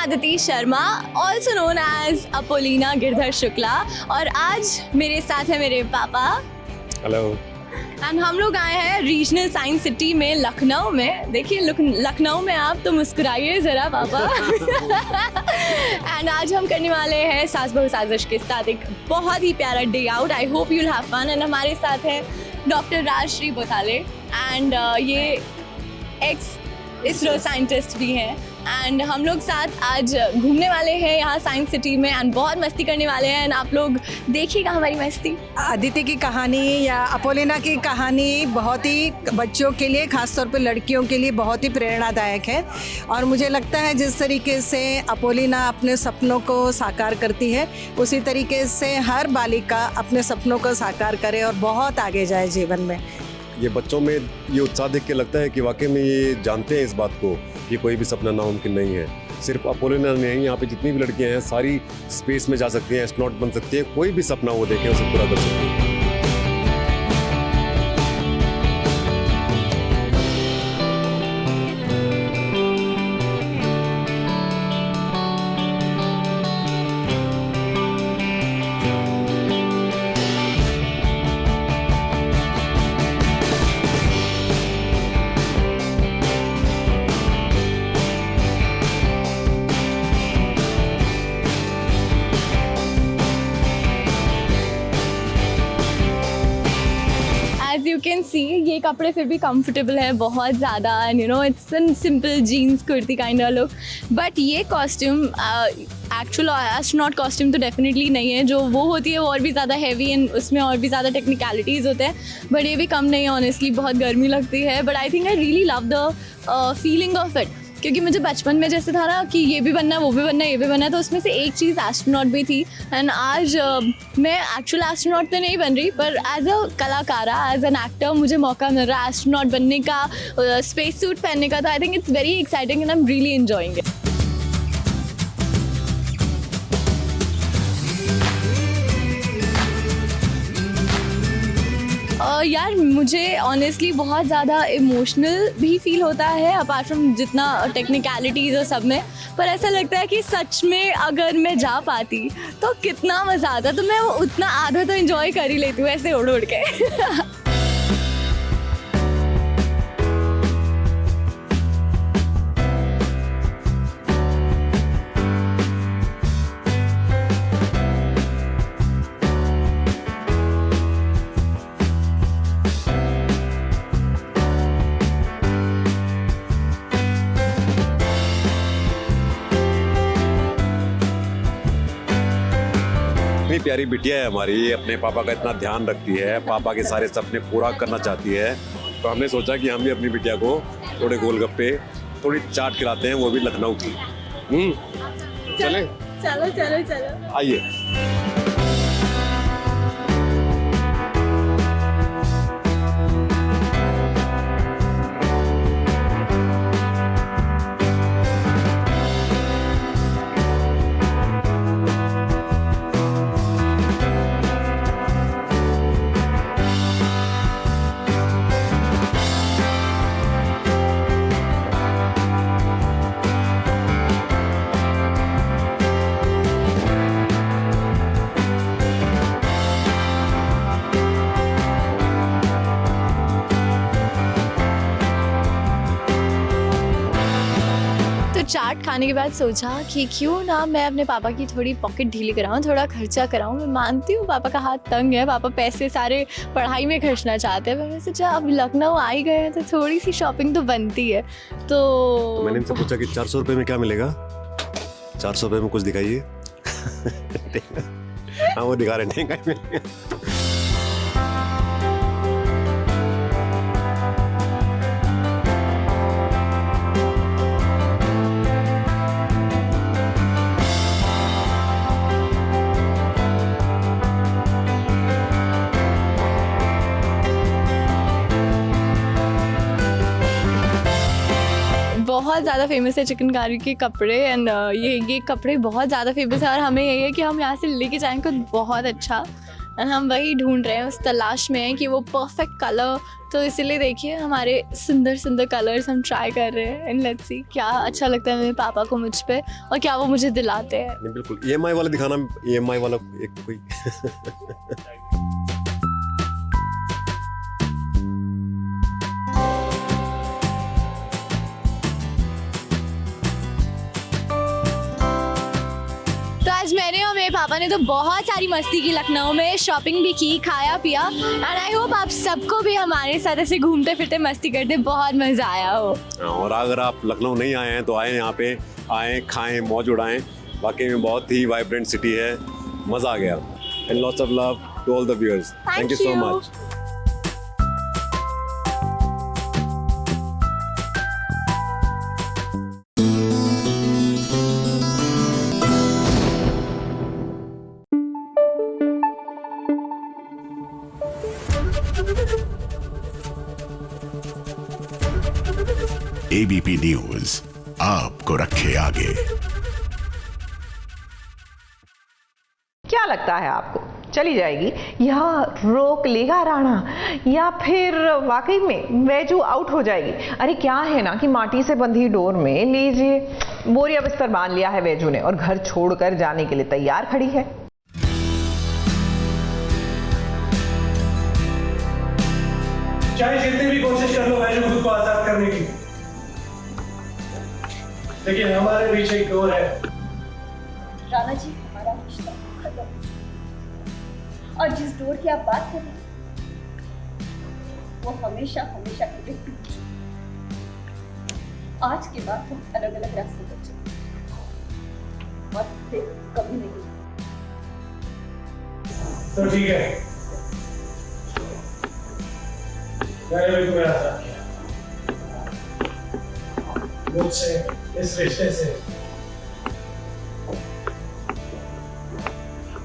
Aditi Sharma, also known as Apolina Girdhar Shukla, और आज मेरे साथ है मेरे पापा। हेलो। एंड हम लोग आए हैं रीजनल साइंस सिटी में, लखनऊ में। देखिए लखनऊ में आप तो मुस्कुराइए ज़रा पापा। एंड आज हम करने वाले हैं सास बहू साजिश के साथ एक बहुत ही प्यारा day out. I hope you'll have fun. And हमारे साथ है डॉक्टर राजश्री बोथाले, एंड ये एक्स इसरो साइंटिस्ट भी हैं। एंड हम लोग साथ आज घूमने वाले हैं यहाँ साइंस सिटी में, एंड बहुत मस्ती करने वाले हैं। एंड आप लोग देखिएगा हमारी मस्ती। आदित्य की कहानी या अपोलिना की कहानी बहुत ही बच्चों के लिए, खासतौर पे लड़कियों के लिए बहुत ही प्रेरणादायक है। और मुझे लगता है जिस तरीके से अपोलिना अपने सपनों को साकार करती है, उसी तरीके से हर बालिका अपने सपनों को साकार करे और बहुत आगे जाए जीवन में। ये बच्चों में ये उत्साह देख के लगता है कि वाकई में ये जानते हैं इस बात को कि कोई भी सपना नामुमकिन नहीं है। सिर्फ अपोलिना नहीं, यहाँ पे जितनी भी लड़कियां हैं सारी स्पेस में जा सकती हैं, एस्ट्रोनॉट बन सकती है। कोई भी सपना वो देखें उसे पूरा कर सकती है। As you can see, ये कपड़े फिर भी कंफर्टेबल है बहुत ज़्यादा, and you know it's an simple jeans kurti kind of look. But ये कॉस्ट्यूम एक्चुअल एस्ट्रोनॉट कॉस्ट्यूम तो डेफिनेटली नहीं है। जो वो होती है वो और भी ज़्यादा हैवी, एंड उसमें और भी ज़्यादा टेक्निकलिटीज़ होते हैं। बट ये भी कम नहीं है ऑनेस्टली, बहुत गर्मी लगती है। But I think I really love the feeling of it, क्योंकि मुझे बचपन में जैसे था ना कि ये भी बनना है, वो भी बनना है, ये भी बनना है, तो उसमें से एक चीज़ एस्ट्रोनॉट भी थी। एंड आज मैं एक्चुअल एस्ट्रोनॉट तो नहीं बन रही, पर एज अ कलाकारा, एज एन एक्टर मुझे मौका मिल रहा है एस्ट्रोनॉट बनने का, स्पेस सूट पहनने का। तो I think it's very exciting and I am really enjoying it. यार मुझे ऑनेस्टली बहुत ज़्यादा इमोशनल भी फील होता है, अपार्ट फ्रॉम जितना टेक्निकलिटीज़ और सब में। पर ऐसा लगता है कि सच में अगर मैं जा पाती तो कितना मज़ा आता। तो मैं उतना आधा तो एंजॉय कर ही लेती हूँ ऐसे उड़ उड़ के। इतनी प्यारी बिटिया है हमारी, ये अपने पापा का इतना ध्यान रखती है, पापा के सारे सपने पूरा करना चाहती है। तो हमने सोचा कि हम भी अपनी बिटिया को थोड़े गोलगप्पे, थोड़ी चाट खिलाते हैं, वो भी लखनऊ की। चलें? चलो चलो चलो, आइए। चाट खाने के बाद सोचा कि क्यों ना मैं अपने पापा की थोड़ी पॉकेट ढीली कराऊं, थोड़ा खर्चा कराऊं। मैं मानती हूँ पापा का हाथ तंग है, पापा पैसे सारे पढ़ाई में खर्चना चाहते हैं, पर मैं सोचा अब लखनऊ आ ही गए हैं तो थोड़ी सी शॉपिंग तो बनती है। तो मैंने इनसे पूछा कि 400 रुपये में क्या मिलेगा, 400 रुपये में कुछ दिखाइए। हाँ वो दिखा रहे हैं। बहुत ज़्यादा फेमस है चिकनकारी के कपड़े, एंड ये कपड़े बहुत ज़्यादा फेमस है। और हमें यही है कि हम यहाँ से लेके जाएँ कुछ बहुत अच्छा। और हम वही ढूंढ रहे हैं, उस तलाश में हैं कि वो परफेक्ट कलर। तो इसीलिए देखिए हमारे सुंदर सुंदर कलर्स हम ट्राई कर रहे हैं, एंड लेट्स सी क्या अच्छा लगता है मेरे पापा को मुझ पे और क्या वो मुझे दिलाते हैं। नहीं बिल्कुल, EMI वाला दिखाना, EMI वाला एक कोई तो आज मैंने और मेरे पापा ने तो बहुत सारी मस्ती की लखनऊ में, शॉपिंग भी की, खाया पिया, एंड आई होप आप सबको भी हमारे साथ ऐसे घूमते फिरते मस्ती करते बहुत मज़ा आया हो। और अगर आप लखनऊ नहीं आए हैं तो आए यहाँ पे, आए खाएं, मौज उड़ाएं। वाकई में बहुत ही वाइब्रेंट सिटी है, मज़ा आ गया। And lots of love to all the viewers. Thank you so much. ABP news आपको रखे आगे। क्या लगता है आपको, चली जाएगी या रोक लेगा राणा, या फिर वाकई में वैजू आउट हो जाएगी? अरे क्या है ना कि माटी से बंधी डोर में लीजिए बोरिया बिस्तर बांध लिया है वैजू ने और घर छोड़कर जाने के लिए तैयार खड़ी है। चाहे जितनी भी कोशिश कर लो वैजू खुद को आजाद करने की, लेकिन हमारे बीच एक डोर है। राणा जी, हमारा रिश्ता खत्म, और जिस डोर की आप बात कर रहे हैं वो हमेशा हमेशा के लिए टूट चुकी। आज के बाद हम अलग अलग रास्ते पर चलेंगे और फिर कभी नहीं। तो ठीक है, मैंने भी तुम्हें आजाद किया। मुझसे, इस रिश्ते से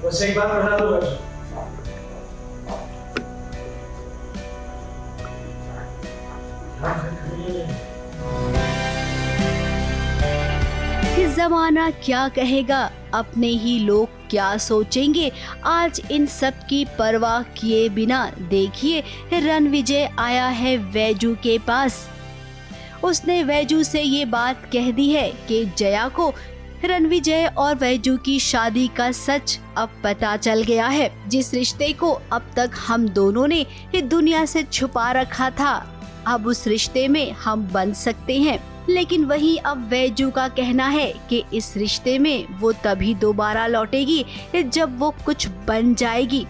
बस एक बात बता दो वैजू, जमाना क्या कहेगा, अपने ही लोग क्या सोचेंगे, आज इन सब की परवाह किए बिना देखिए रणविजय आया है वैजू के पास। उसने वैजू से ये बात कह दी है कि जया को रणविजय और वैजू की शादी का सच अब पता चल गया है। जिस रिश्ते को अब तक हम दोनों ने ये दुनिया से छुपा रखा था, अब उस रिश्ते में हम बन सकते हैं। लेकिन वहीं अब वैजू का कहना है कि इस रिश्ते में वो तभी दोबारा लौटेगी जब वो कुछ बन जाएगी।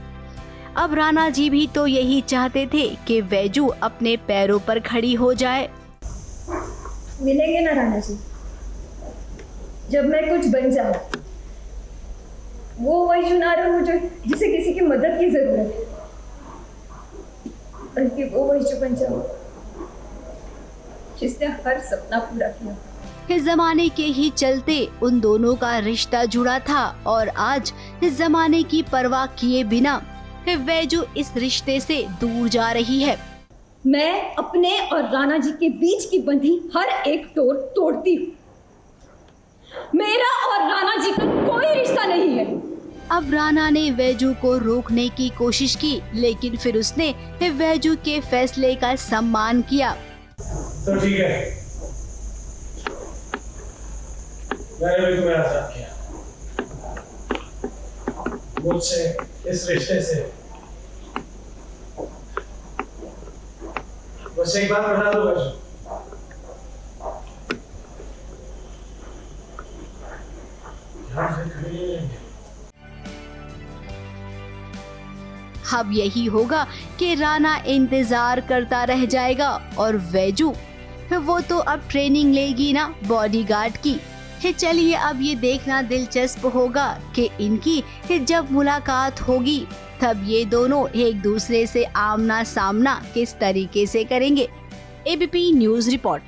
अब राणा जी भी तो यही चाहते थे कि वैजू अपने पैरों पर खड़ी हो जाए। मिलेंगे ना राणा जी, जब मैं कुछ बन जाऊं। वो वही चुना रहा हूँ जो जिसे किसी की मदद की जरूरत है, बल्कि वो वही जो बन जाऊं जिसने हर सपना पूरा किया। इस जमाने के ही चलते उन दोनों का रिश्ता जुड़ा था और आज इस जमाने की परवाह किए बिना वैजू इस रिश्ते से दूर जा रही है। मैं अपने और राणा जी के बीच की बंधी हर एक डोर तोड़ती हूँ। मेरा और राणा जी का कोई रिश्ता नहीं है। अब राणा ने वैजू को रोकने की कोशिश की, लेकिन फिर उसने वैजू के फैसले का सम्मान किया। तो ठीक है, मैंने भी तुम्हें आजाद किया। मुझसे, इस रिश्ते से बस एक बात बता दो वैजू, अब यही होगा कि राणा इंतजार करता रह जाएगा और वैजू वो तो अब ट्रेनिंग लेगी ना बॉडीगार्ड की। चलिए अब ये देखना दिलचस्प होगा कि इनकी जब मुलाकात होगी तब ये दोनों एक दूसरे से आमना सामना किस तरीके से करेंगे। ABP news report.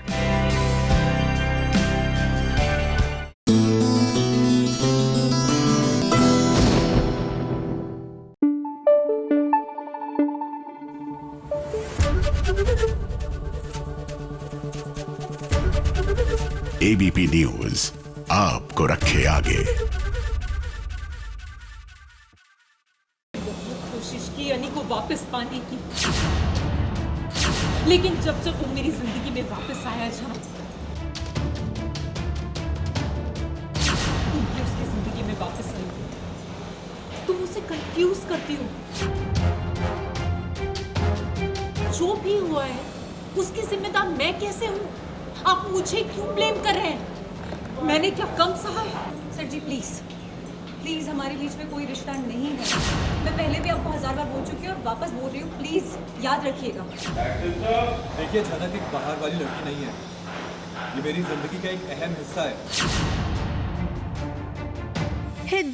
ABP news आपको रखे आगे। खुश वापस पाने की। लेकिन जब जब वो मेरी जिंदगी में वापस आया जहाँ तुम भी उसकी जिंदगी में वापस आई हो, तुम उसे कंफ्यूज करती हो। जो भी हुआ है उसकी जिम्मेदार मैं कैसे हूँ? आप मुझे क्यों ब्लेम कर रहे हैं? मैंने क्या कम सहा है? सर जी प्लीज प्लीज, हमारे बीच में कोई रिश्ता नहीं है। मैं पहले भी आपको 1000 बार बोल चुकी हूँ और वापस बोल रही हूँ, प्लीज याद रखिएगा। देखिए, झनक एक बाहर वाली लड़की नहीं है, ये मेरी जिंदगी का एक अहम हिस्सा है।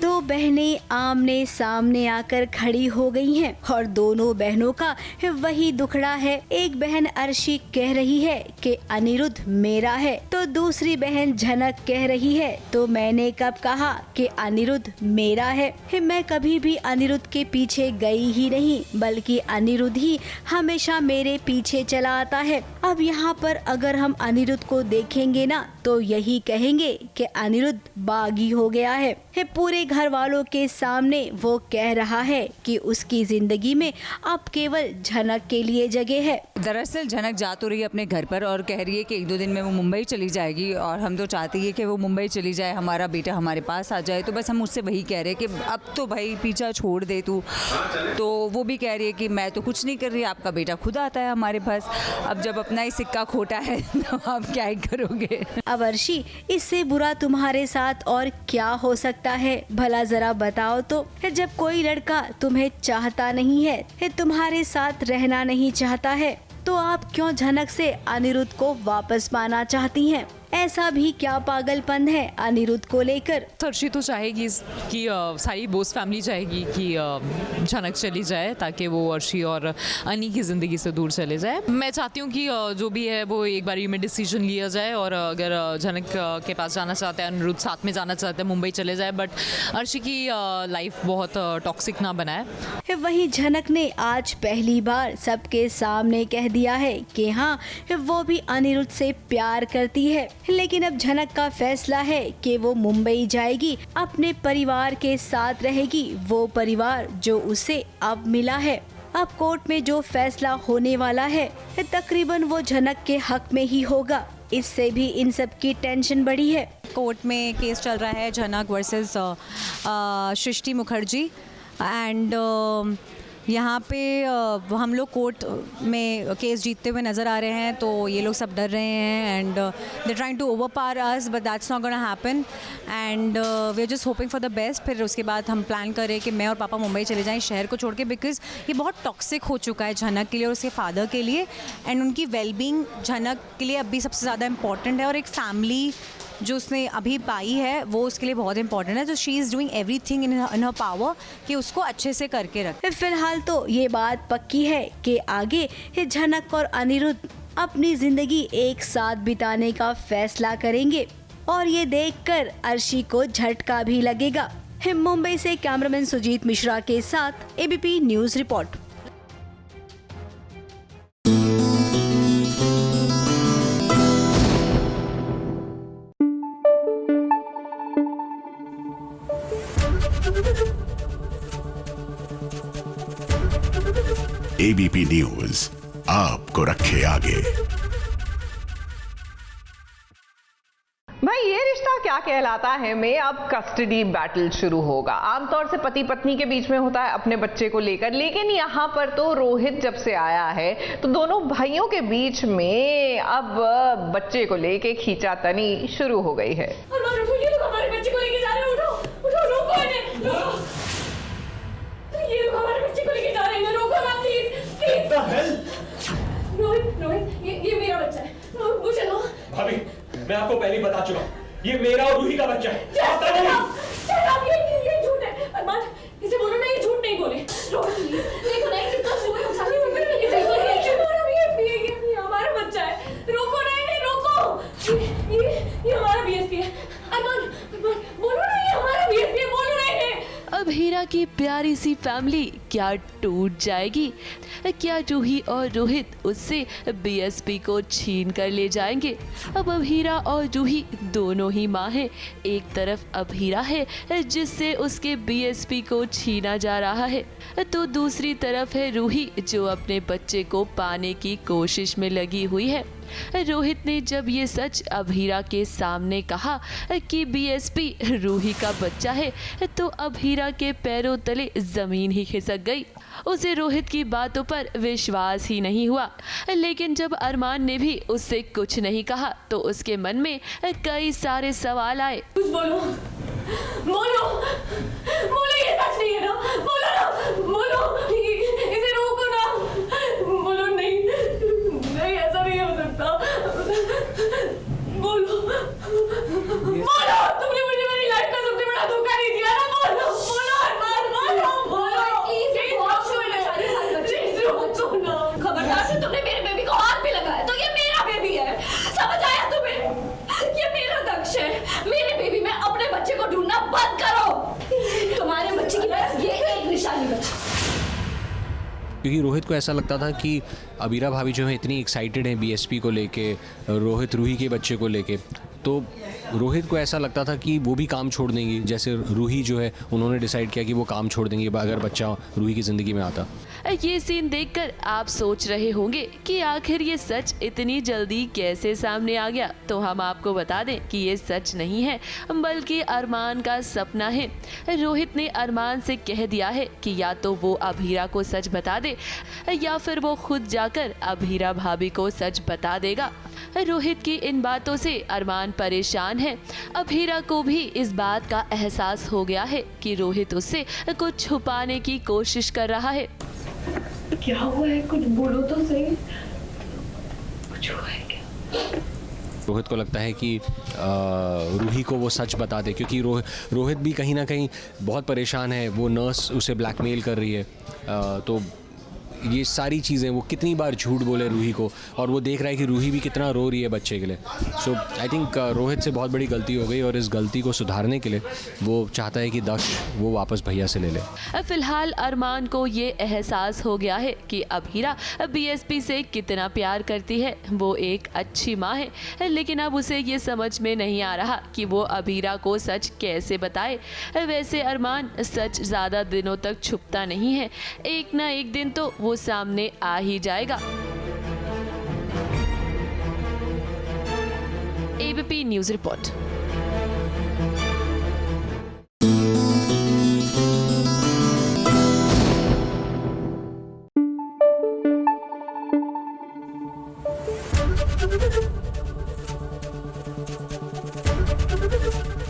दो बहनें आमने सामने आकर खड़ी हो गई हैं और दोनों बहनों का वही दुखड़ा है। एक बहन अर्शी कह रही है कि अनिरुद्ध मेरा है, तो दूसरी बहन झनक कह रही है तो मैंने कब कहा कि अनिरुद्ध मेरा है। मैं कभी भी अनिरुद्ध के पीछे गई ही नहीं, बल्कि अनिरुद्ध ही हमेशा मेरे पीछे चला आता है। अब यहाँ पर अगर हम अनिरुद्ध को देखेंगे ना तो यही कहेंगे कि अनिरुद्ध बागी हो गया है। पूरे घर वालों के सामने वो कह रहा है कि उसकी जिंदगी में अब केवल झनक के लिए जगह है। दरअसल झनक जा तो रही है अपने घर पर और कह रही है कि 1-2 दिन में वो मुंबई चली जाएगी, और हम तो चाहते हैं कि वो मुंबई चली जाए, हमारा बेटा हमारे पास आ जाए। तो बस हम उससे वही कह रहे हैं कि अब तो भाई पीछा छोड़ दे तू। तो वो भी कह रही है कि मैं तो कुछ नहीं कर रही, आपका बेटा खुद आता है हमारे पास। अब जब अपना ही सिक्का खोटा है तो आप क्या ही करोगे। अब अर्शी, इससे बुरा तुम्हारे साथ और क्या हो सकता है भला जरा बताओ तो। जब कोई लड़का तुम्हें चाहता नहीं है, तुम्हारे साथ रहना नहीं चाहता है, तो आप क्यों झनक से अनिरुद्ध को वापस पाना चाहती हैं? ऐसा भी क्या पागलपन है अनिरुद्ध को लेकर? अर्शी तो चाहेगी कि सारी बोस फैमिली चाहेगी कि झनक चली जाए ताकि वो अर्शी और अनी की ज़िंदगी से दूर चले जाए। मैं चाहती हूँ कि जो भी है वो एक बारी में डिसीजन लिया जाए, और अगर झनक के पास जाना चाहते हैं, अनिरुद्ध साथ में जाना चाहते हैं, मुंबई चले जाए, बट अर्शी की लाइफ बहुत टॉक्सिक ना बनाए। वहीं झनक ने आज पहली बार सबके सामने कह दिया है कि हाँ, वो भी अनिरुद्ध से प्यार करती है। लेकिन अब झनक का फैसला है कि वो मुंबई जाएगी, अपने परिवार के साथ रहेगी, वो परिवार जो उसे अब मिला है। अब कोर्ट में जो फैसला होने वाला है तकरीबन वो झनक के हक में ही होगा। इससे भी इन सब की टेंशन बढ़ी है। कोर्ट में केस चल रहा है झनक वर्सेस सृष्टि मुखर्जी, एंड यहाँ पे हम लोग कोर्ट में केस जीतते हुए नज़र आ रहे हैं, तो ये लोग सब डर रहे हैं and they trying to overpower us, but that's not gonna happen and we are just hoping for the best. फिर उसके बाद हम प्लान करें कि मैं और पापा मुंबई चले जाएं शहर को छोड़ के, बिकॉज ये बहुत टॉक्सिक हो चुका है झनक के लिए और उसके फादर के लिए, एंड उनकी वेलबींग झनक के लिए अभी सबसे ज़्यादा इम्पॉर्टेंट है, और एक फैमिली जो उसने अभी पाई है वो उसके लिए बहुत इंपॉर्टेंट है। तो she is doing everything in her power कि उसको अच्छे से करके रखे। फिलहाल तो ये बात पक्की है कि आगे झनक और अनिरुद्ध अपनी जिंदगी एक साथ बिताने का फैसला करेंगे, और ये देखकर अर्शी को झटका भी लगेगा। मुंबई से कैमरामैन सुजीत मिश्रा के साथ ABP news report. ABP news आपको रखे आगे। भाई ये रिश्ता क्या कहलाता है में अब कस्टडी बैटल शुरू होगा। आमतौर से पति पत्नी के बीच में होता है अपने बच्चे को लेकर, लेकिन यहाँ पर तो रोहित जब से आया है तो दोनों भाइयों के बीच में अब बच्चे को लेके खींचातानी शुरू हो गई है। हमारे बच्चे को लेके जा रहे हैं, उठो उठो, रोको इन्हें, ये लोग हमारे बच्चे को लेके जा रहे हैं, रोको ना प्लीज। रोहित, ये मेरा बच्चा है, मुझे लो। भाभी, मैं आपको पहले ही बता चुका हूँ, ये मेरा और रूही का बच्चा है। ये झूठ है। अरमान, इसे बोलो ना ये झूठ नहीं बोले। रोहित, देखो ना कितना शुभ है, शादी में इसे ये हमारा बच्चा है। रोको ना इन्हें, रोको। ये हमारा बीएसपी है। अरमान, बोलो ना ये हमारा बीएसपी है, बोलो ना इन्हें। अब हीरा की प्यारी सी फैमिली क्या टूट जाएगी? क्या जूही और रोहित उससे बीएसपी को छीन कर ले जाएंगे? अब अभीरा और जूही दोनों ही माँ हैं। एक तरफ अभीरा है जिससे उसके बीएसपी को छीना जा रहा है, तो दूसरी तरफ है रूही जो अपने बच्चे को पाने की कोशिश में लगी हुई है। रोहित ने जब ये सच अभीरा के सामने कहा कि बीएसपी रूही का बच्चा है, तो अभीरा के पैरों तले जमीन ही खिसक गई। उसे रोहित की बातों पर विश्वास ही नहीं हुआ। लेकिन जब अरमान ने भी उससे कुछ नहीं कहा तो उसके मन में कई सारे सवाल आए। कुछ बोलो, बोलो, बोलो, ये सच नहीं है ना? बोलो ना, बोलो, इसे रोको ना, बोलो नहीं, नहीं ऐसा नहीं हो सकता, बोलो, बोलो, तुमने मुझे मेरी लाइफ का सबसे बड़ा धोखा नहीं दिया ना? बोलो, बोलो अरमान, बोलो, बोलो, प्लीज रोको ना। खबरदार से तुमने मेरे बेबी को हाथ भी लगाया तो ये मेरा बेबी है, समझ आया तुम्हें? ये मेरा दक्ष है, मेरे बेबी में अपने बच्चे को ढूंढना बंद करो। तुम्हारे बच्चे की बस ये एक निशानी बची। क्योंकि रोहित को ऐसा लगता था कि अबीरा भाभी जो है इतनी एक्साइटेड हैं बीएसपी को लेके, रोहित रूही के बच्चे को लेके, तो रोहित को ऐसा लगता था कि वो भी काम छोड़ देंगी। जैसे रूही जो है उन्होंने डिसाइड किया कि वो काम छोड़ देंगी अगर बच्चा रूही की ज़िंदगी में आता। ये सीन देखकर आप सोच रहे होंगे कि आखिर ये सच इतनी जल्दी कैसे सामने आ गया। तो हम आपको बता दें कि ये सच नहीं है बल्कि अरमान का सपना है। रोहित ने अरमान से कह दिया है कि या तो वो अभीरा को सच बता दे या फिर वो खुद जाकर अभीरा भाभी को सच बता देगा। रोहित की इन बातों से अरमान परेशान है। अभीरा को भी इस बात का एहसास हो गया है कि रोहित उससे कुछ छुपाने की कोशिश कर रहा है। क्या हुआ है? कुछ बोलो तो सही, कुछ हुआ है क्या? रोहित को लगता है कि रूही को वो सच बता दे, क्योंकि रोहित भी कहीं ना कहीं बहुत परेशान है। वो नर्स उसे ब्लैकमेल कर रही है, तो ये सारी चीज़ें, वो कितनी बार झूठ बोले रूही को, और वो देख रहा है कि रूही भी कितना रो रही है बच्चे के लिए। सो आई थिंक रोहित से बहुत बड़ी गलती हो गई और इस गलती को सुधारने के लिए वो चाहता है कि दक्ष वो वापस भैया से ले ले। फिलहाल अरमान को ये एहसास हो गया है कि अभीरा बीएसपी से कितना प्यार करती है। वो एक अच्छी माँ है, लेकिन अब उसे ये समझ में नहीं आ रहा कि वो अभीरा को सच कैसे बताए। वैसे अरमान सच ज़्यादा दिनों तक छुपता नहीं है, एक ना एक दिन तो वो सामने आ ही जाएगा। ABP news report.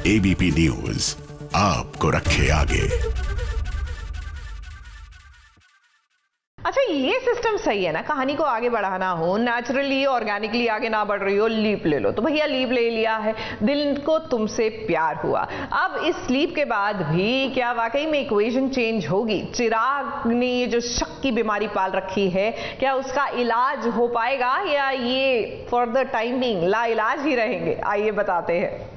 ABP news आपको रखे आगे। अच्छा, ये सिस्टम सही है ना? कहानी को आगे बढ़ाना हो, नेचुरली ऑर्गेनिकली आगे ना बढ़ रही हो, लीप ले लो। तो भैया लीप ले लिया है, दिल को तुमसे प्यार हुआ। अब इस लीप के बाद भी क्या वाकई में इक्वेशन चेंज होगी? चिराग ने ये जो शक की बीमारी पाल रखी है, क्या उसका इलाज हो पाएगा या ये फॉर द टाइम बीइंग ला इलाज ही रहेंगे? आइए बताते हैं।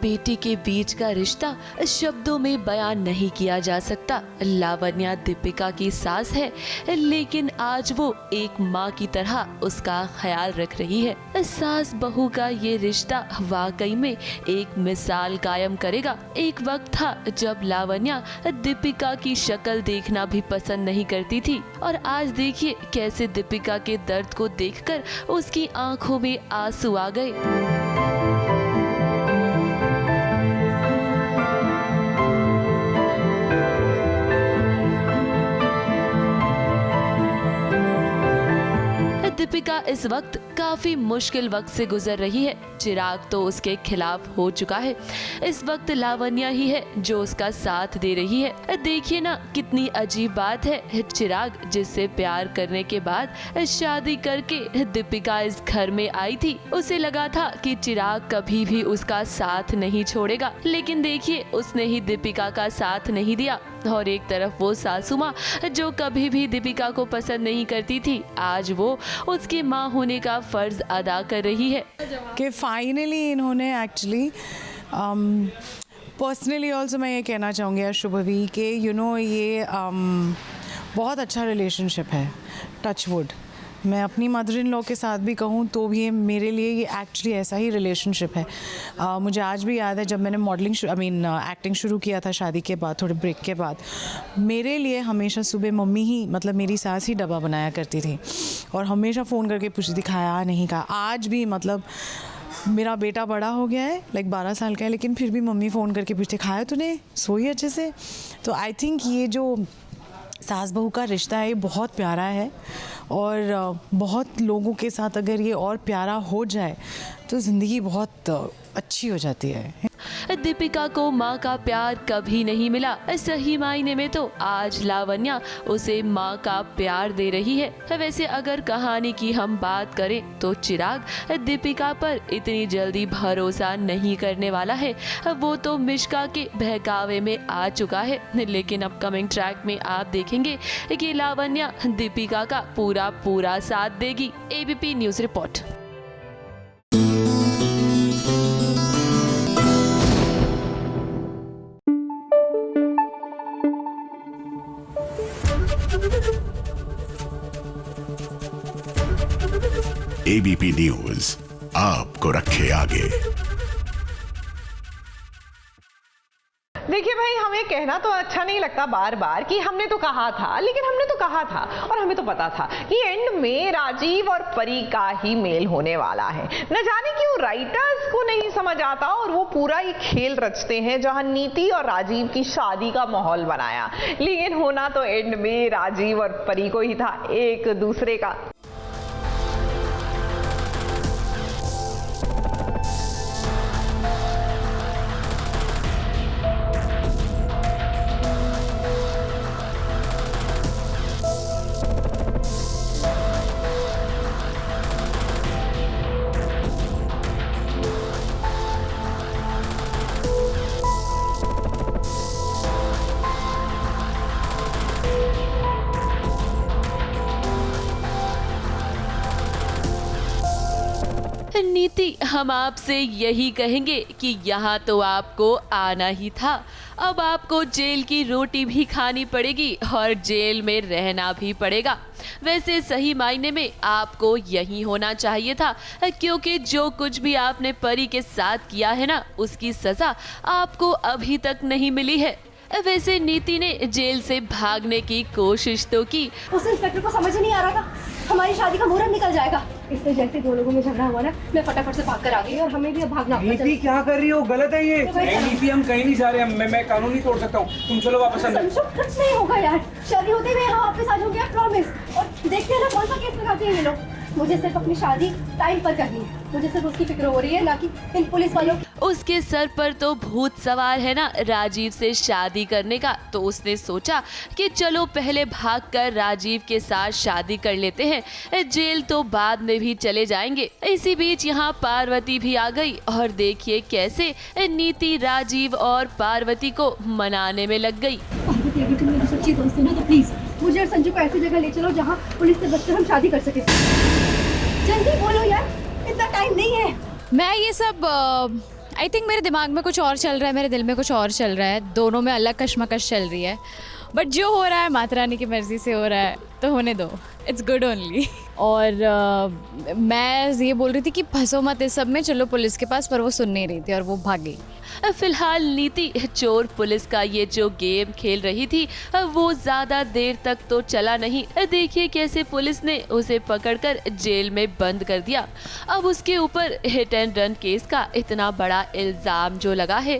बेटी के बीच का रिश्ता शब्दों में बयान नहीं किया जा सकता। लावण्या दीपिका की सास है, लेकिन आज वो एक माँ की तरह उसका ख्याल रख रही है। सास बहू का ये रिश्ता वाकई में एक मिसाल कायम करेगा। एक वक्त था जब लावण्या दीपिका की शक्ल देखना भी पसंद नहीं करती थी, और आज देखिए कैसे दीपिका के दर्द को देखकर उसकी आंखों में आंसू आ गए। दीपिका इस वक्त काफी मुश्किल वक्त से गुजर रही है। चिराग तो उसके खिलाफ हो चुका है, इस वक्त लावण्या ही है जो उसका साथ दे रही है। देखिए ना कितनी अजीब बात है, चिराग जिससे प्यार करने के बाद शादी करके दीपिका इस घर में आई थी, उसे लगा था कि चिराग कभी भी उसका साथ नहीं छोड़ेगा, लेकिन देखिए उसने ही दीपिका का साथ नहीं दिया। और एक तरफ वो सासू माँ जो कभी भी दीपिका को पसंद नहीं करती थी, आज वो उसकी माँ होने का फर्ज अदा कर रही है। कि फाइनली इन्होंने एक्चुअली पर्सनली ऑल्सो मैं ये कहना चाहूँगी यार शुभवी कि ये बहुत अच्छा रिलेशनशिप है, टच वुड। मैं अपनी मदर इन लॉ के साथ भी कहूँ तो भी मेरे लिए ये एक्चुअली ऐसा ही रिलेशनशिप है। मुझे आज भी याद है जब मैंने मॉडलिंग एक्टिंग शुरू किया था शादी के बाद, थोड़े ब्रेक के बाद, मेरे लिए हमेशा सुबह मम्मी ही, मतलब मेरी सास ही डब्बा बनाया करती थी और हमेशा फ़ोन करके पूछती थी खाया नहीं खाया। आज भी मतलब मेरा बेटा बड़ा हो गया है, लाइक 12 साल का है, लेकिन फिर भी मम्मी फ़ोन करके पूछते खाया तूने, सोई अच्छे से। तो आई थिंक ये जो सास बहू का रिश्ता है ये बहुत प्यारा है और बहुत लोगों के साथ अगर ये और प्यारा हो जाए तो ज़िंदगी बहुत अच्छी हो जाती है। दीपिका को माँ का प्यार कभी नहीं मिला, सही मायने में तो आज लावण्या उसे माँ का प्यार दे रही है। वैसे अगर कहानी की हम बात करें तो चिराग दीपिका पर इतनी जल्दी भरोसा नहीं करने वाला है, वो तो मिश्का के बहकावे में आ चुका है। लेकिन अपकमिंग ट्रैक में आप देखेंगे कि लावण्या दीपिका का पूरा साथ देगी। ABP news report. ABP news आपको रखे आगे। देखिए भाई, हमें कहना तो अच्छा नहीं लगता बार बार कि हमने तो कहा था, लेकिन हमने तो कहा था और हमें तो पता था कि एंड में राजीव और परी का ही मेल होने वाला है। न जाने क्यों राइटर्स को नहीं समझ आता और वो पूरा ही खेल रचते हैं जहां नीति और राजीव की शादी का माहौल बनाया, लेकिन होना तो एंड में राजीव और परी को ही था, एक दूसरे का। नीति, हम आपसे यही कहेंगे कि यहाँ तो आपको आना ही था, अब आपको जेल की रोटी भी खानी पड़ेगी और जेल में रहना भी पड़ेगा। वैसे सही मायने में आपको यही होना चाहिए था, क्योंकि जो कुछ भी आपने परी के साथ किया है ना, उसकी सजा आपको अभी तक नहीं मिली है। वैसे नीति ने जेल से भागने की कोशिश तो की। उस इंस्पेक्टर को समझ ही नहीं आ रहा था हमारी शादी का मुहूर्त निकल जाएगा। इससे जैसे दो लोगों में झगड़ा हुआ ना, मैं फटाफट से भाग कर आ गई और हमें भी अब भागना होगा। नीति क्या कर रही हो, गलत है ये। नीति, हम कहीं नहीं जा रहे, मैं कानून नहीं तोड़ सकता हूँ, तुम चलो वापस अंदर। कुछ नहीं होगा यार, शादी होते हुए यहाँ वापस आ जाओगे, प्रॉमिस। और देखते हैं ना कौन सा केस लगाते हैं ये लोग। मुझे सिर्फ अपनी शादी टाइम पर करनी है, मुझे सिर्फ उसकी फिक्र हो रही है, ना कि इन पुलिस वालों। उसके सर पर तो भूत सवार है ना राजीव से शादी करने का, तो उसने सोचा कि चलो पहले भागकर राजीव के साथ शादी कर लेते हैं, जेल तो बाद में भी चले जाएंगे। इसी बीच यहाँ पार्वती भी आ गई और देखिए कैसे नीति राजीव और पार्वती को मनाने में लग गई। पार्वती, अगर तुम मेरी सच्ची दोस्त हो ना तो प्लीज मुझे और संजू को ऐसी जगह ले चलो जहाँ पुलिस से बचकर हम शादी कर सके। जल्दी बोलो यार, इतना टाइम नहीं है। मैं ये सब आई थिंक मेरे दिमाग में कुछ और चल रहा है, मेरे दिल में कुछ और चल रहा है, दोनों में अलग कश्मकश चल रही है, बट जो हो रहा है माता रानी की मर्जी से हो रहा है तो होने दो, इट्स गुड ओनली। और मैं ये बोल रही थी कि फंसो मत इस सब में, चलो पुलिस के पास, पर वो सुन नहीं रही थी और वो भाग गई। फिलहाल नीति चोर पुलिस का ये जो गेम खेल रही थी वो ज्यादा देर तक तो चला नहीं। देखिए कैसे पुलिस ने उसे पकड़कर जेल में बंद कर दिया। अब उसके ऊपर हिट एंड रन केस का इतना बड़ा इल्जाम जो लगा है,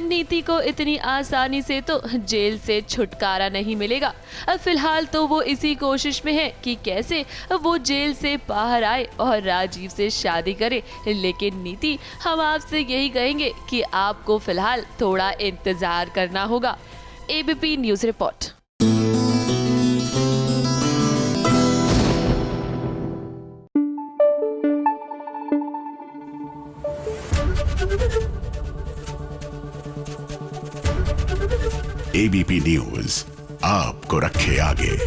नीति को इतनी आसानी से तो जेल से छुटकारा नहीं मिलेगा। फिलहाल तो वो इसी कोशिश में है कि कैसे वो जेल से बाहर आए और राजीव से शादी करे। लेकिन नीति, हम आपसे यही कहेंगे कि आपको फिलहाल थोड़ा इंतजार करना होगा। ABP news report. ABP news आपको रखे आगे।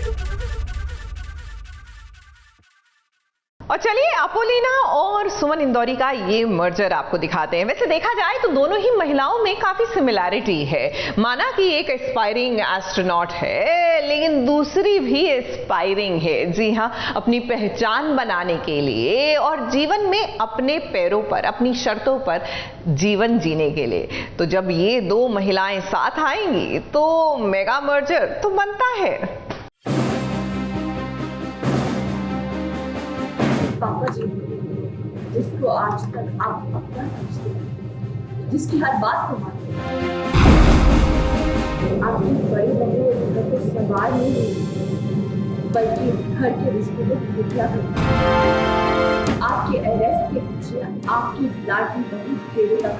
और चलिए अपोलिना और सुमन इंदौरी का ये मर्जर आपको दिखाते हैं। वैसे देखा जाए तो दोनों ही महिलाओं में काफी सिमिलैरिटी है। माना कि एक एस्पायरिंग एस्ट्रोनॉट है, लेकिन दूसरी भी एस्पायरिंग है। जी हाँ, अपनी पहचान बनाने के लिए और जीवन में अपने पैरों पर, अपनी शर्तों पर जीवन जीने के लिए। तो जब ये दो महिलाएं साथ आएंगी तो मेगा मर्जर तो बनता है। पापा जी, जिसको आज तक आप अपना समझते हैं, जिसकी हर बात को मानते हैं, आपकी बड़ी बहू इस घर को संभाल नहीं रही, बल्कि इस घर के रिश्ते को खुफिया करती है। आपके अरेस्ट के पीछे आपकी लाडली बहू देविका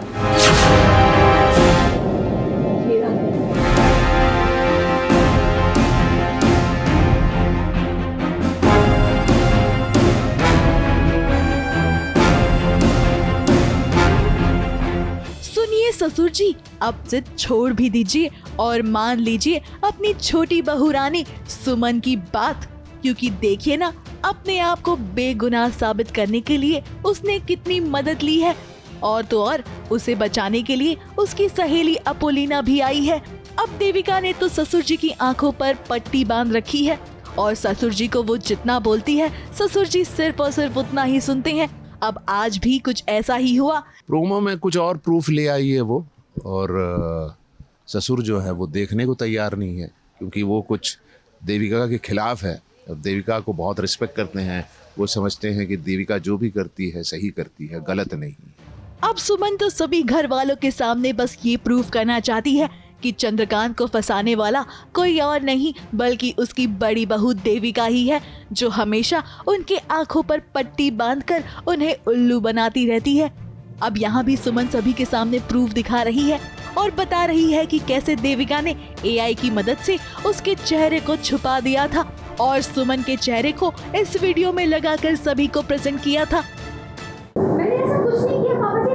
ससुर जी, अब जिद छोड़ भी दीजिए और मान लीजिए अपनी छोटी बहू रानी सुमन की बात, क्योंकि देखिए ना, अपने आप को बेगुनाह साबित करने के लिए उसने कितनी मदद ली है। और तो और उसे बचाने के लिए उसकी सहेली अपोलिना भी आई है। अब देविका ने तो ससुर जी की आंखों पर पट्टी बांध रखी है और ससुर जी को वो जितना बोलती है ससुर जी सिर्फ और सिर्फ उतना ही सुनते हैं। अब आज भी कुछ ऐसा ही हुआ। प्रोमो में कुछ और प्रूफ ले आई है वो, और ससुर जो है वो देखने को तैयार नहीं है, क्योंकि वो कुछ देविका के खिलाफ है। अब देविका को बहुत रिस्पेक्ट करते हैं, वो समझते हैं कि देविका जो भी करती है सही करती है, गलत नहीं। अब सुमन तो सभी घर वालों के सामने बस ये प्रूफ करना चाहती है कि चंद्रकांत को फंसाने वाला कोई और नहीं बल्कि उसकी बड़ी बहू देविका ही है, जो हमेशा उनके आंखों पर पट्टी बांधकर उन्हें उल्लू बनाती रहती है। अब यहाँ भी सुमन सभी के सामने प्रूफ दिखा रही है और बता रही है कि कैसे देविका ने एआई की मदद से उसके चेहरे को छुपा दिया था और सुमन के चेहरे को इस वीडियो में लगाकर सभी को प्रेजेंट किया था। मैंने ऐसा कुछ नहीं किया पापा जी,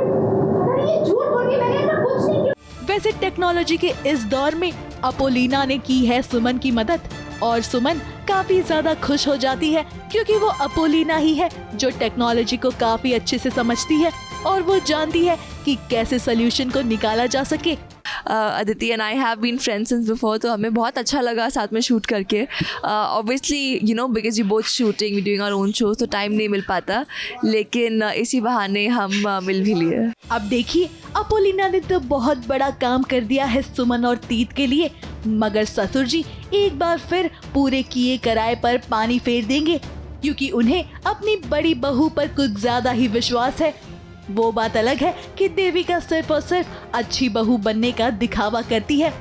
अरे ये झूठ बोल के मैंने ऐसा कुछ नहीं किया। वैसे टेक्नोलॉजी के इस दौर में अपोलिना ने की है सुमन की मदद और सुमन काफी ज्यादा खुश हो जाती है, क्योंकि वो अपोलिना ही है जो टेक्नोलॉजी को काफी अच्छे से समझती है और वो जानती है कि कैसे सोल्यूशन को निकाला जा सके। Aditi and I have been friends since before, तो हमें बहुत अच्छा लगा साथ में शूट करके। Obviously you know because you both shooting, we doing our own show, तो टाइम नहीं मिल पाता, लेकिन इसी बहाने हम मिल भी लिए। अब देखिए, अपोलिना ने तो बहुत बड़ा काम कर दिया है सुमन और तीत के लिए, मगर ससुर जी एक बार फिर पूरे किए कराए पर पानी फेर देंगे, क्योंकि उन्हें अपनी बड़ी बहू पर कुछ ज्यादा ही विश्वास है। वो बात अलग है कि देविका सिर्फ और सिर्फ अच्छी बहू बनने का दिखावा करती है।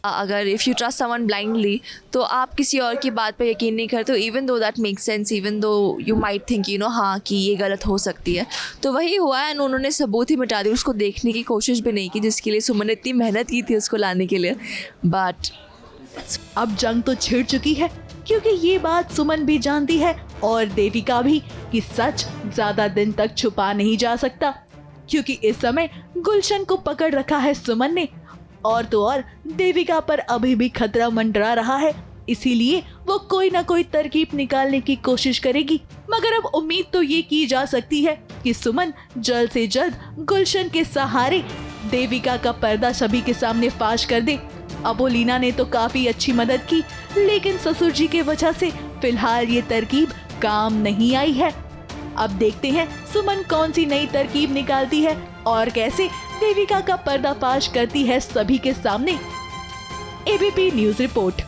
अगर if you trust someone blindly तो आप किसी और की बात पर यकीन नहीं करते, even though that makes sense, even though you might think you know हाँ कि ये गलत हो सकती है। तो वही हुआ एंड उन्होंने सबूत ही मिटा दिया, उसको देखने की कोशिश भी नहीं की जिसके लिए सुमन ने इतनी मेहनत की थी उसको लाने के लिए। बट अब जंग तो छिड़ चुकी है, क्योंकि ये बात सुमन भी जानती है और देविका भी कि सच ज्यादा दिन तक छुपा नहीं जा सकता, क्योंकि इस समय गुलशन को पकड़ रखा है सुमन ने और तो और देविका पर अभी भी खतरा मंडरा रहा है, इसीलिए वो कोई ना कोई तरकीब निकालने की कोशिश करेगी। मगर अब उम्मीद तो ये की जा सकती है कि सुमन जल्द से जल्द गुलशन के सहारे देविका का पर्दा सभी के सामने फाश कर दे। अपोलिना ने तो काफी अच्छी मदद की, लेकिन ससुर जी के वजह से फिलहाल ये तरकीब काम नहीं आई है। अब देखते हैं सुमन कौन सी नई तरकीब निकालती है और कैसे देविका का पर्दाफाश करती है सभी के सामने। ABP news report.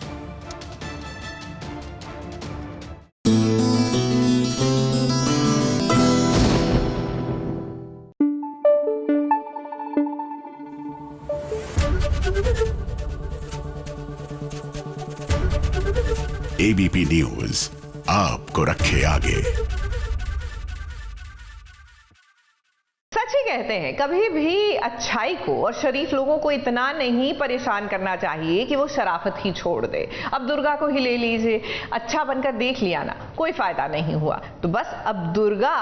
ABP news आपको रखे आगे। सच ही कहते हैं, कभी भी अच्छाई को और शरीफ लोगों को इतना नहीं परेशान करना चाहिए कि वो शराफत ही छोड़ दे। अब दुर्गा को ही ले लीजिए, अच्छा बनकर देख लिया ना, कोई फायदा नहीं हुआ, तो बस अब दुर्गा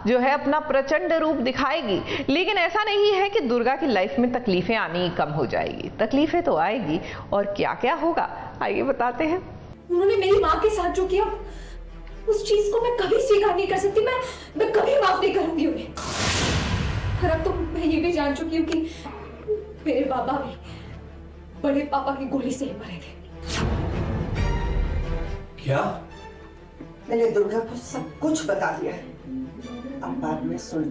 जो है अपना प्रचंड रूप दिखाएगी। लेकिन ऐसा नहीं है कि दुर्गा की लाइफ में तकलीफें आनी कम हो जाएगी, तकलीफें तो आएगी, और क्या क्या होगा आइए बताते हैं। उन्होंने मेरी माँ के साथ जो किया, उस चीज को मैं कभी स्वीकार नहीं कर सकती। मैं कभी माफ नहीं करूंगी उन्हें। और अब तो मैं ये भी जान चुकी हूँ कि मेरे बाबा भी बड़े पापा की गोली से ही मरे थे। क्या? मैंने दुर्गा को सब कुछ बता दिया है, अब बाद में सुन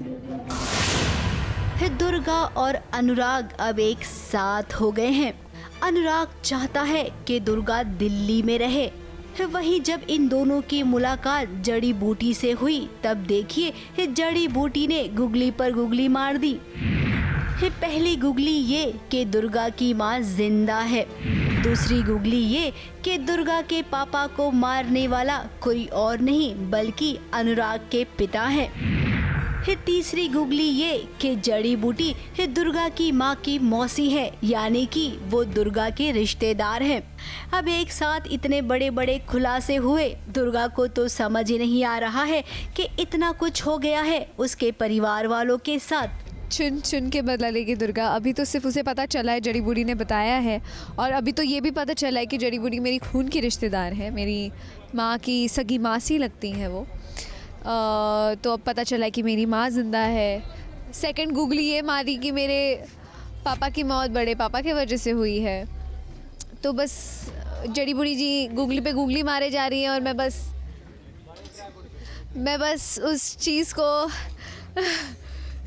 ले। दुर्गा और अनुराग अब एक साथ हो गए हैं। अनुराग चाहता है कि दुर्गा दिल्ली में रहे। वहीं जब इन दोनों की मुलाकात जड़ी बूटी से हुई, तब देखिए जड़ी बूटी ने गुगली पर गुगली मार दी। पहली गुगली ये कि दुर्गा की माँ जिंदा है, दूसरी गुगली ये कि दुर्गा के पापा को मारने वाला कोई और नहीं बल्कि अनुराग के पिता है। तीसरी गुगली ये कि जड़ी बूटी दुर्गा की माँ की मौसी है, यानी कि वो दुर्गा के रिश्तेदार हैं। अब एक साथ इतने बड़े बड़े खुलासे हुए, दुर्गा को तो समझ ही नहीं आ रहा है कि इतना कुछ हो गया है उसके परिवार वालों के साथ। चुन चुन के बदला लेगी दुर्गा। अभी तो सिर्फ उसे पता चला है, जड़ी बूटी ने बताया है, और अभी तो ये भी पता चला है कि जड़ी बूटी मेरी खून की रिश्तेदार है, मेरी माँ की सगी मासी लगती हैं वो। तो अब पता चला कि मेरी माँ ज़िंदा है। सेकंड गुगली ये मारी कि मेरे पापा की मौत बड़े पापा के वजह से हुई है। तो बस जड़ी बूटी जी गुगली पे गुगली मारे जा रही हैं, और मैं बस उस चीज़ को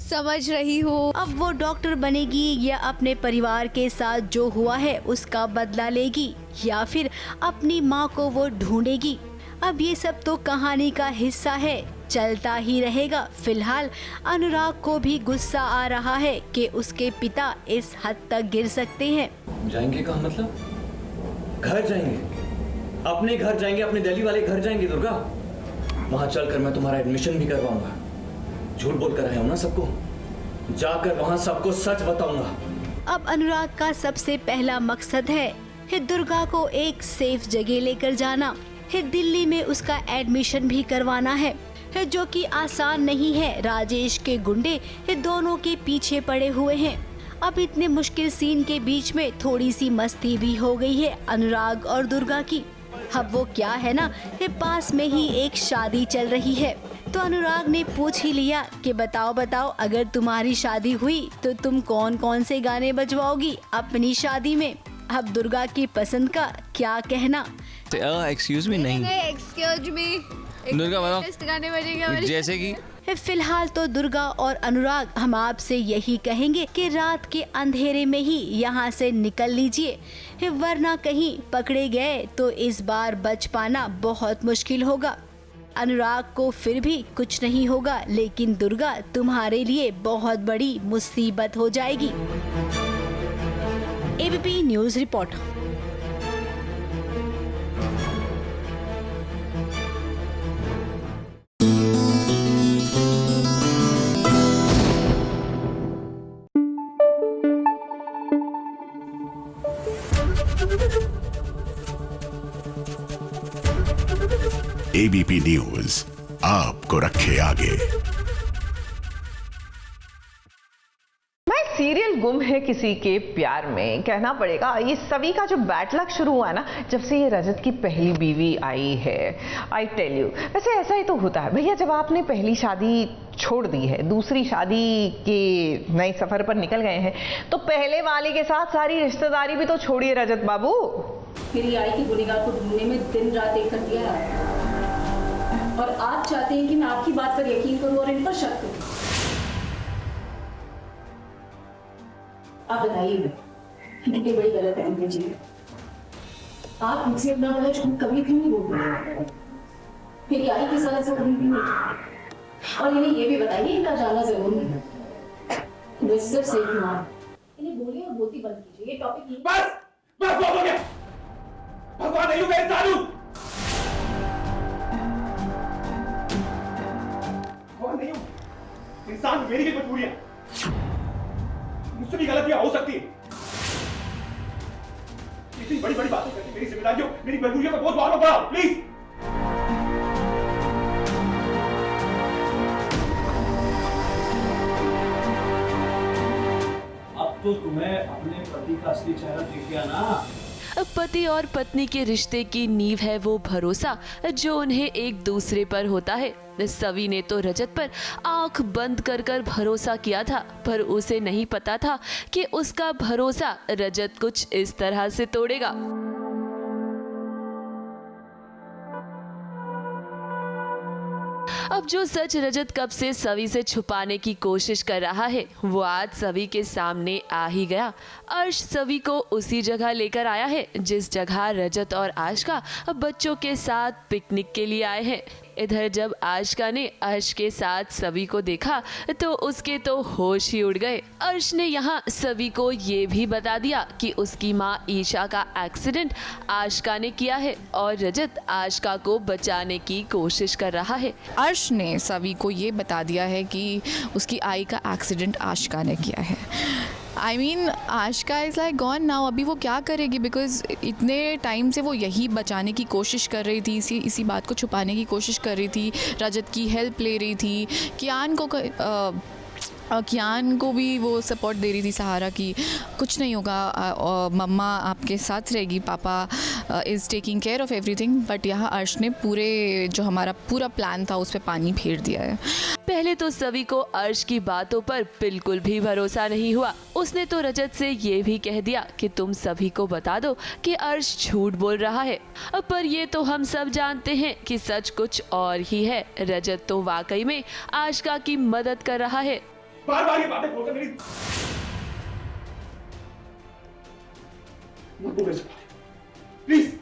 समझ रही हूँ। अब वो डॉक्टर बनेगी या अपने परिवार के साथ जो हुआ है उसका बदला लेगी, या फिर अपनी माँ को वो ढूंढेगी। अब ये सब तो कहानी का हिस्सा है, चलता ही रहेगा। फिलहाल अनुराग को भी गुस्सा आ रहा है कि उसके पिता इस हद तक गिर सकते हैं। जाएंगे कहाँ? मतलब घर जाएंगे, अपने घर जाएंगे, अपने दिल्ली वाले घर जाएंगे दुर्गा। वहाँ चलकर मैं तुम्हारा एडमिशन भी करवाऊंगा। झूठ बोल कर आया हूँ ना सबको, जाकर वहाँ सबको सच बताऊंगा। अब अनुराग का सबसे पहला मकसद है दुर्गा को एक सेफ जगह लेकर जाना। दिल्ली में उसका एडमिशन भी करवाना है, जो कि आसान नहीं है। राजेश के गुंडे दोनों के पीछे पड़े हुए हैं। अब इतने मुश्किल सीन के बीच में थोड़ी सी मस्ती भी हो गई है अनुराग और दुर्गा की। अब वो क्या है ना, पास में ही एक शादी चल रही है, तो अनुराग ने पूछ ही लिया कि बताओ अगर तुम्हारी शादी हुई तो तुम कौन कौन से गाने बजवाओगी अपनी शादी में। अब दुर्गा की पसंद का क्या कहना। एक्सक्यूज मी नहीं, एक्सक्यूज मी दुर्गा गाने बजेंगे जैसे कि। फिलहाल तो दुर्गा और अनुराग हम आपसे यही कहेंगे कि रात के अंधेरे में ही यहाँ से निकल लीजिए, वरना कहीं पकड़े गए तो इस बार बच पाना बहुत मुश्किल होगा। अनुराग को फिर भी कुछ नहीं होगा, लेकिन दुर्गा तुम्हारे लिए बहुत बड़ी मुसीबत हो जाएगी। ABP news report. ABP news आपको रखे आगे। सीरियल गुम है किसी के प्यार में, कहना पड़ेगा ये सभी का जो बैड लक शुरू हुआ है ना, जब से ये रजत की पहली बीवी आई है। आई टेल यू, वैसे ऐसा ही तो होता है भैया, जब आपने पहली शादी छोड़ दी है, दूसरी शादी के नए सफर पर निकल गए हैं, तो पहले वाले के साथ सारी रिश्तेदारी भी तो छोड़िए रजत बाबू। मेरी आई की गुनेगार को ढूंढने में दिन रात एक कर दिया है, और आप चाहते हैं कि मैं आपकी बात पर यकीन करूं और इन पर शक करूं। आप बताइए कितनी बड़ी गलत है अंकल जी। आप मुझसे अपना बड़ा झूठ कभी भी नहीं बोल रहे, मेरी आई के साथ ऐसा कभी भी नहीं। और इन्हें ये भी बताइए इनका जाना जरूरी है, मैं सिर्फ सही हूँ। इन्हें बोलिए और बोलती बंद कीजिए, ये टॉपिक बस बहुत हो गया, भगवान नहीं गए चालू। भगवान नहीं हूँ, इंसान मेरी भी मजबूरी है, मुझसे भी गलतियां हो सकती है। इतनी बड़ी बड़ी बातें करके मेरी जिम्मेदारियों, मेरी मजबूरियों का बोझ और मत बढ़ाओ प्लीज। अब तो तुम्हें अपने पति का असली चेहरा दिख गया ना। पति और पत्नी के रिश्ते की नींव है वो भरोसा जो उन्हें एक दूसरे पर होता है। सवी ने तो रजत पर आंख बंद कर कर भरोसा किया था, पर उसे नहीं पता था कि उसका भरोसा रजत कुछ इस तरह से तोड़ेगा। अब जो सच रजत कब से सवी से छुपाने की कोशिश कर रहा है वो आज सवी के सामने आ ही गया। अर्श सवी को उसी जगह लेकर आया है जिस जगह रजत और आशका बच्चों के साथ पिकनिक के लिए आए हैं। इधर जब आशका ने अर्श के साथ सवी को देखा तो उसके तो होश ही उड़ गए। अर्श ने यहाँ सवी को ये भी बता दिया कि उसकी माँ ईशा का एक्सीडेंट आशका ने किया है और रजत आशका को बचाने की कोशिश कर रहा है। अर्श ने सवी को ये बता दिया है कि उसकी आई का एक्सीडेंट आशका ने किया है। I mean Aashka is like gone now. अभी वो क्या करेगी, बिकॉज इतने टाइम से वो यही बचाने की कोशिश कर रही थी, इसी बात को छुपाने की कोशिश कर रही थी, रजत की हेल्प ले रही थी, कियान को भी वो सपोर्ट दे रही थी, सहारा की कुछ नहीं होगा, मम्मा आपके साथ रहेगी, पापा is taking care of everything. But यहाँ अर्श ने जो हमारा पूरा प्लान था उस पर पानी फेर दिया है। पहले तो सवी को अर्श की बातों पर बिल्कुल भी भरोसा नहीं हुआ। उसने तो रजत से ये भी कह दिया कि तुम सभी को बता दो कि अर्श झूठ बोल रहा है। पर ये तो हम सब जानते हैं कि सच कुछ और ही है। रजत तो वाकई में आशका की मदद कर रहा है। बार-बार ये बातें बोलकर मेरी प्लीज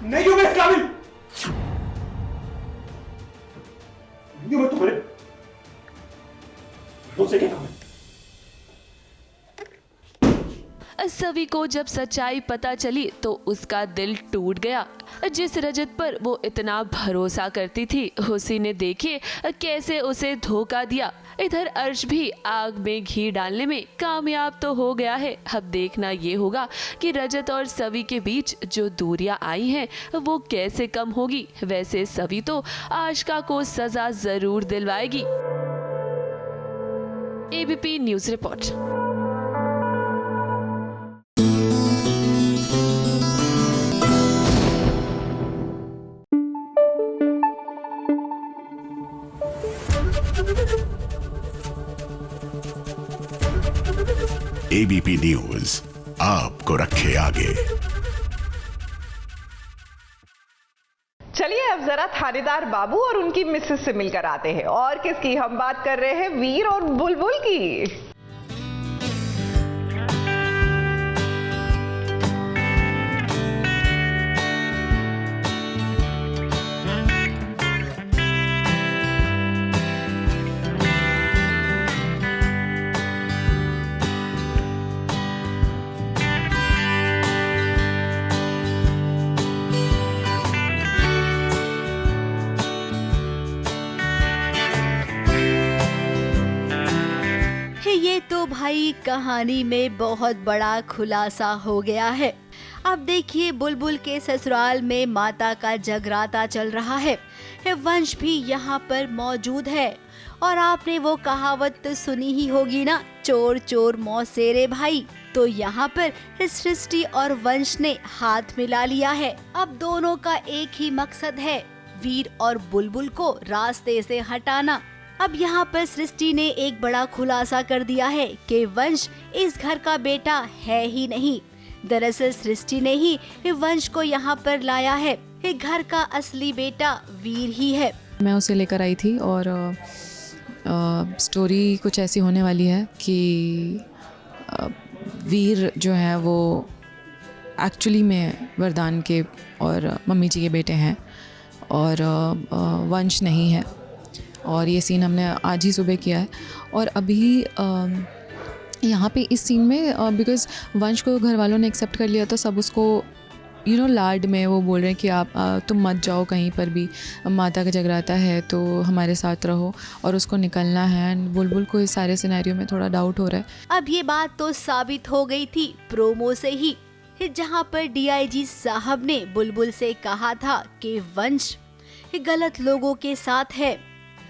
नहीं हूं मैं इस काबिल, नहीं मैं तुम्हारे भरोसे के काबिल। सवी को जब सच्चाई पता चली तो उसका दिल टूट गया। जिस रजत पर वो इतना भरोसा करती थी उसी ने देखे कैसे उसे धोखा दिया। इधर अर्श भी आग में घी डालने में कामयाब तो हो गया है। अब देखना ये होगा कि रजत और सवी के बीच जो दूरियां आई हैं वो कैसे कम होगी। वैसे सवी तो आशका को सजा जरूर दिलवाएगी। ABP news report. ABP news आपको रखे आगे। चलिए अब जरा थानेदार बाबू और उनकी मिसेस से मिलकर आते हैं। और किसकी हम बात कर रहे हैं? वीर और बुलबुल की। ये तो भाई कहानी में बहुत बड़ा खुलासा हो गया है। अब देखिए बुलबुल के ससुराल में माता का जगराता चल रहा है। वंश भी यहाँ पर मौजूद है और आपने वो कहावत तो सुनी ही होगी ना, चोर चोर मौसेरे भाई। तो यहाँ पर सृष्टि और वंश ने हाथ मिला लिया है। अब दोनों का एक ही मकसद है, वीर और बुलबुल को रास्ते से हटाना। अब यहाँ पर सृष्टि ने एक बड़ा खुलासा कर दिया है कि वंश इस घर का बेटा है ही नहीं। दरअसल सृष्टि ने ही वंश को यहाँ पर लाया है। घर का असली बेटा वीर ही है। मैं उसे लेकर आई थी और स्टोरी कुछ ऐसी होने वाली है कि वीर जो है वो एक्चुअली में वरदान के और मम्मी जी के बेटे हैं और वंश नहीं है। और ये सीन हमने आज ही सुबह किया है। और अभी यहाँ पे इस सीन में बिकॉज़ वंश को घर वालों ने एक्सेप्ट कर लिया तो सब उसको लाड में वो बोल रहे हैं कि आप तुम मत जाओ कहीं पर भी, माता का जगराता है तो हमारे साथ रहो और उसको निकलना है। एंड बुलबुल को इस सारे सिनेरियो में थोड़ा डाउट हो रहा है। अब ये बात तो साबित हो गई थी प्रोमो से ही, जहां पर डीआईजी साहब ने बुलबुल से कहा था कि वंश गलत लोगों के साथ है,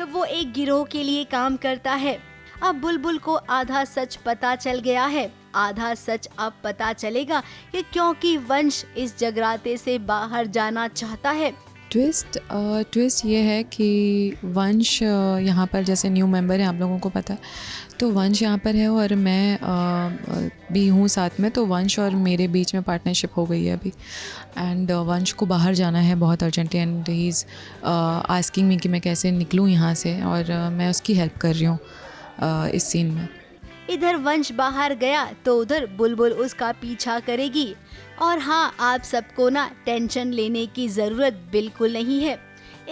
वो एक गिरोह के लिए काम करता है। अब बुलबुल को आधा सच पता चल गया है, आधा सच अब पता चलेगा कि क्योंकि वंश इस जगराते से बाहर जाना चाहता है। ट्विस्ट ये है कि वंश यहाँ पर जैसे न्यू मेंबर है, आप लोगों को पता है, तो वंश यहाँ पर है और मैं भी हूँ साथ में, तो वंश और मेरे बीच में पार्टनरशिप हो गई है अभी। एंड वंश को बाहर जाना है बहुत urgently and he is asking me कि मैं कैसे निकलूँ यहाँ से, और मैं उसकी हेल्प कर रही हूँ इस सीन में। इधर वंश बाहर गया तो उधर बुलबुल उसका पीछा करेगी। और हाँ, आप सबको ना टेंशन लेने की ज़रूरत बिल्कुल नहीं है।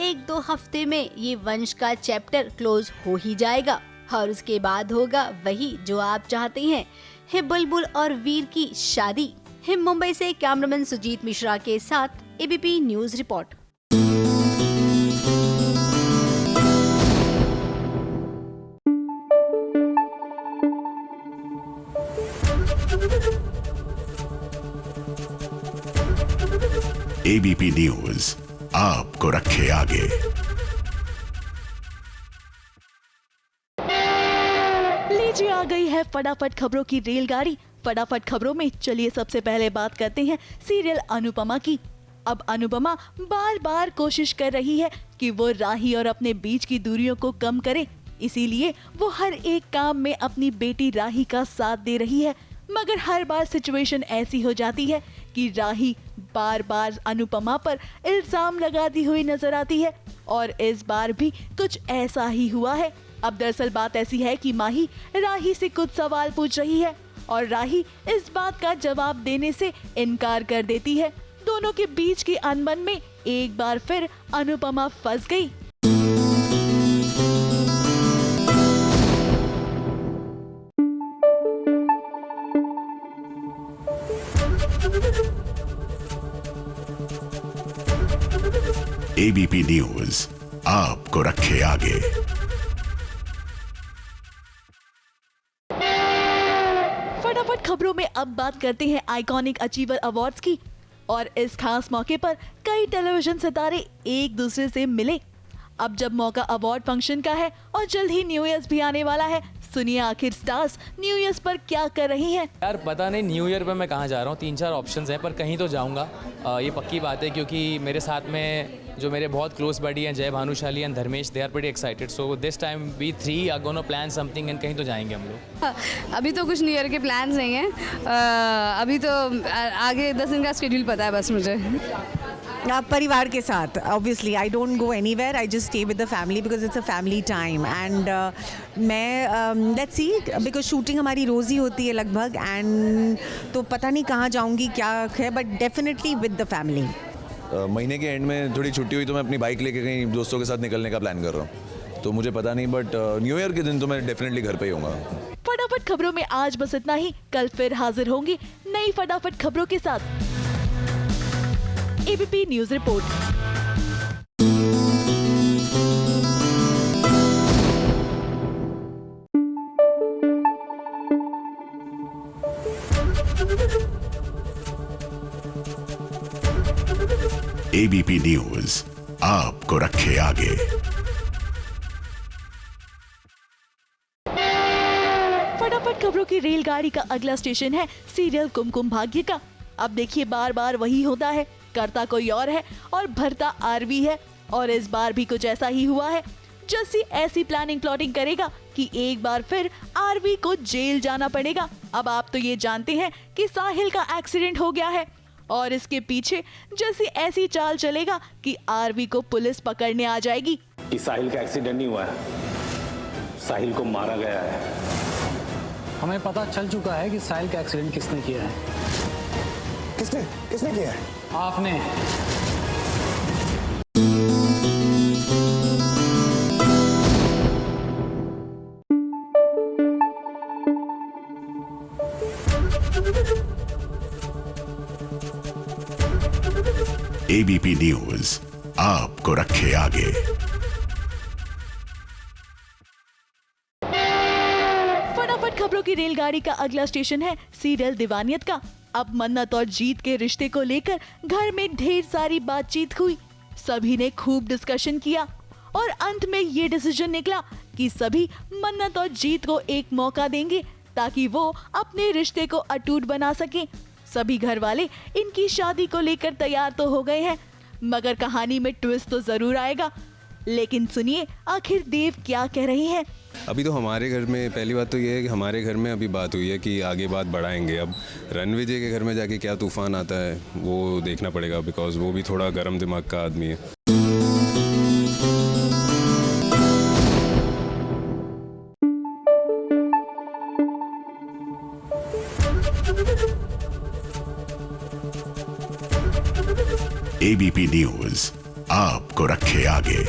1-2 हफ्ते में ये वंश का चैप्टर क्लोज हो ही जाएगा और उसके बाद होगा वही जो आप चाहते हैं, है बुलबुल और वीर की शादी। है मुंबई से कैमरामैन सुजीत मिश्रा के साथ ABP news report. ABP news आपको रखे आगे। लीजिए आ गई है फटाफट खबरों की रेलगाड़ी। फटाफट खबरों में चलिए सबसे पहले बात करते हैं सीरियल अनुपमा की। अब अनुपमा बार बार कोशिश कर रही है कि वो राही और अपने बीच की दूरियों को कम करे, इसीलिए वो हर एक काम में अपनी बेटी राही का साथ दे रही है। मगर हर बार सिचुएशन ऐसी हो जाती है कि राही बार बार अनुपमा पर इल्जाम लगाती हुई नजर आती है और इस बार भी कुछ ऐसा ही हुआ है। अब दरअसल बात ऐसी है कि माही राही से कुछ सवाल पूछ रही है और राही इस बात का जवाब देने से इनकार कर देती है। दोनों के बीच की अनबन में एक बार फिर अनुपमा फंस गई। एबीपी न्यूज आपको रखे आगे। फटाफट खबरों में अब बात करते हैं आइकॉनिक अचीवर अवार्ड्स की। और इस खास मौके पर कई टेलीविजन सितारे एक दूसरे से मिले। अब जब मौका अवार्ड फंक्शन का है और जल्द ही न्यू ईयर भी आने वाला है, सुनिए आखिर स्टार्स न्यू ईयर पर क्या कर रही हैं। यार पता नहीं न्यू ईयर पे मैं कहाँ जा रहा हूँ, 3-4 ऑप्शंस हैं पर कहीं तो जाऊँगा, ये पक्की बात है, क्योंकि मेरे साथ में जो मेरे बहुत क्लोज बडी हैं Jay Bhanushali and Dharmesh, they are pretty excited, so this time we 3 are gonna plan something and कहीं तो जाएंगे हम लोग। अभी तो कुछ न्यू ईयर के प्लान्स नहीं हैं, अभी तो आगे 10 दिन का शेड्यूल पता है बस मुझे। परिवार के साथ obviously I don't go anywhere, I just stay with the family because it's a family time and मैं लेट्स सी बिकॉज शूटिंग हमारी रोज़ ही होती है लगभग, एंड तो पता नहीं कहाँ जाऊँगी क्या है, but definitely with the family. महीने के एंड में थोड़ी छुट्टी हुई तो मैं अपनी बाइक लेके कहीं दोस्तों के साथ निकलने का प्लान कर रहा हूँ, तो मुझे पता नहीं, बट न्यू ईयर के दिन तो मैं डेफिनेटली घर पे ही होऊंगा। फटाफट खबरों में आज बस इतना ही, कल फिर हाजिर होंगी नई फटाफट खबरों के साथ। ABP news report. ABP news आपको रखे आगे। फटाफट खबरों की रेलगाड़ी का अगला स्टेशन है सीरियल कुमकुम भाग्य का। अब देखिए बार बार वही होता है, करता कोई और है और भरता आरवी है, और इस बार भी कुछ ऐसा ही हुआ है। जस्सी ऐसी प्लानिंग प्लॉटिंग करेगा कि एक बार फिर आरवी को जेल जाना पड़ेगा। अब आप तो ये जानते हैं कि साहिल का एक्सीडेंट हो गया है और इसके पीछे जस्सी ऐसी चाल चलेगा कि आरवी को पुलिस पकड़ने आ जाएगी। कि साहिल का एक्सीडेंट नहीं हुआ है, साहिल को मारा गया है। हमें पता चल चुका है कि साहिल का एक्सीडेंट किसने किया है। किसने किया है? आपने। एबीपी न्यूज आपको रखे आगे। फटाफट खबरों की रेलगाड़ी का अगला स्टेशन है सीरियल दीवानियत का। अब मन्नत और जीत के रिश्ते को लेकर घर में ढेर सारी बातचीत हुई। सभी ने खूब डिस्कशन किया और अंत में ये डिसीजन निकला कि सभी मन्नत और जीत को एक मौका देंगे ताकि वो अपने रिश्ते को अटूट बना सकें। सभी घर वाले इनकी शादी को लेकर तैयार तो हो गए हैं, मगर कहानी में ट्विस्ट तो जरूर आएगा। लेकिन सुनिए आखिर देव क्या कह रही हैं। अभी तो हमारे घर में पहली बात तो ये है कि हमारे घर में अभी बात हुई है कि आगे बात बढ़ाएंगे। अब रणविजय के घर में जाके क्या तूफान आता है वो देखना पड़ेगा, बिकॉज वो भी थोड़ा गर्म दिमाग का आदमी है। एबीपी न्यूज आपको रखे आगे।